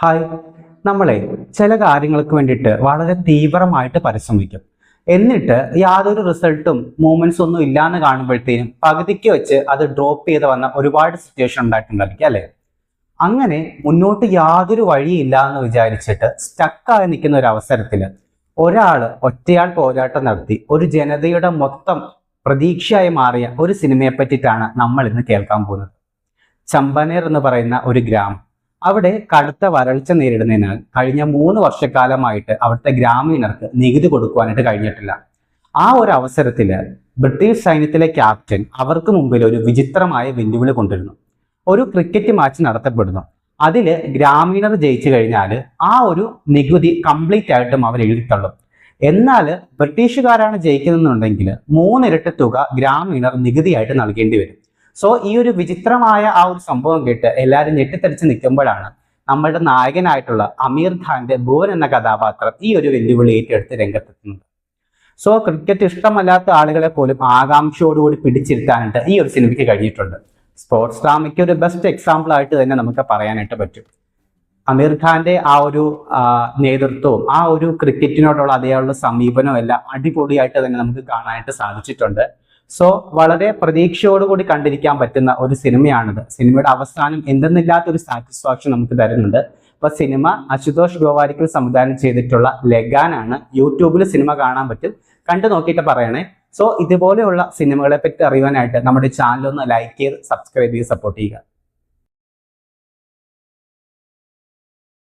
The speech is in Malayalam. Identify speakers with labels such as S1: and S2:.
S1: ഹായ്. നമ്മളെ ചില കാര്യങ്ങൾക്ക് വേണ്ടിയിട്ട് വളരെ തീവ്രമായിട്ട് പരിശ്രമിക്കും. എന്നിട്ട് യാതൊരു റിസൾട്ടും മൂവ്മെന്റ്സ് ഒന്നും ഇല്ലാന്ന് കാണുമ്പോഴത്തേനും പകുതിക്ക് വെച്ച് അത് ഡ്രോപ്പ് ചെയ്ത് വന്ന ഒരുപാട് സിറ്റുവേഷൻ ഉണ്ടായിട്ടുണ്ടായിരിക്കും അല്ലെ? അങ്ങനെ മുന്നോട്ട് യാതൊരു വഴിയില്ല എന്ന് വിചാരിച്ചിട്ട് സ്റ്റക്കായി നിൽക്കുന്ന ഒരു അവസരത്തിൽ ഒറ്റയാൾ പോരാട്ടം നടത്തി ഒരു ജനതയുടെ മൊത്തം പ്രതീക്ഷയായി മാറിയ ഒരു സിനിമയെ പറ്റിയിട്ടാണ് നമ്മൾ ഇന്ന് കേൾക്കാൻ പോകുന്നത്. ചമ്പനേർ എന്ന് പറയുന്ന ഒരു ഗ്രാമം, അവിടെ കടുത്ത വരൾച്ച നേരിടുന്നതിനാൽ കഴിഞ്ഞ 3 വർഷക്കാലമായിട്ട് അവിടുത്തെ ഗ്രാമീണർക്ക് നികുതി കൊടുക്കുവാനായിട്ട് കഴിഞ്ഞിട്ടില്ല. ആ ഒരു അവസരത്തിൽ ബ്രിട്ടീഷ് സൈന്യത്തിലെ ക്യാപ്റ്റൻ അവർക്ക് മുമ്പിൽ ഒരു വിചിത്രമായ വെല്ലുവിളി കൊണ്ടുവരുന്നു. ഒരു ക്രിക്കറ്റ് മാച്ച് നടത്തപ്പെടുന്നു. അതിൽ ഗ്രാമീണർ ജയിച്ചു കഴിഞ്ഞാൽ ആ ഒരു നികുതി കംപ്ലീറ്റ് ആയിട്ടും അവർ എഴുതിത്തള്ളും. എന്നാൽ ബ്രിട്ടീഷുകാരാണ് ജയിക്കുന്നതെന്നുണ്ടെങ്കിൽ 3 ഇരട്ടി തുക ഗ്രാമീണർ നികുതിയായിട്ട് നൽകേണ്ടി വരും. സോ ഈ ഒരു വിചിത്രമായ ആ ഒരു സംഭവം കേട്ട് എല്ലാവരും ഞെട്ടിത്തെറിച്ച് നിൽക്കുമ്പോഴാണ് നമ്മളുടെ നായകനായിട്ടുള്ള അമീർ ഖാന്റെ ഭുവൻ എന്ന കഥാപാത്രം ഈ ഒരു വെല്ലുവിളി ഏറ്റെടുത്ത് രംഗത്തെത്തുന്നത്. സോ ക്രിക്കറ്റ് ഇഷ്ടമല്ലാത്ത ആളുകളെ പോലും ആകാംക്ഷയോടുകൂടി പിടിച്ചിരുത്താനായിട്ട് ഈ ഒരു സിനിമയ്ക്ക് കഴിഞ്ഞിട്ടുണ്ട്. സ്പോർട്സ് ഡ്രാമയ്ക്ക് ഒരു ബെസ്റ്റ് എക്സാമ്പിൾ ആയിട്ട് തന്നെ നമുക്ക് പറയാനായിട്ട് പറ്റും. അമീർ ഖാന്റെ ആ ഒരു നേതൃത്വവും ആ ഒരു ക്രിക്കറ്റിനോടുള്ള അതേയുള്ള സമീപനവും എല്ലാം അടിപൊളിയായിട്ട് തന്നെ നമുക്ക് കാണാനായിട്ട് സാധിച്ചിട്ടുണ്ട്. സോ വളരെ പ്രതീക്ഷയോടുകൂടി കണ്ടിരിക്കാൻ പറ്റുന്ന ഒരു സിനിമയാണിത്. സിനിമയുടെ അവസാനം എന്തെന്നില്ലാത്ത ഒരു സാറ്റിസ്ഫാക്ഷൻ നമുക്ക് തരുന്നുണ്ട്. അപ്പൊ സിനിമ അശുതോഷ് ഗോവാരിക്കൽ സംവിധാനം ചെയ്തിട്ടുള്ള ലഗാനാണ്. യൂട്യൂബിൽ സിനിമ കാണാൻ പറ്റും, കണ്ടു നോക്കിയിട്ട് പറയണേ. സോ ഇതുപോലെയുള്ള സിനിമകളെ പറ്റി അറിയാനായിട്ട് നമ്മുടെ ചാനൽ ഒന്ന് ലൈക്ക് ചെയ്ത് സബ്സ്ക്രൈബ് ചെയ്ത് സപ്പോർട്ട് ചെയ്യുക.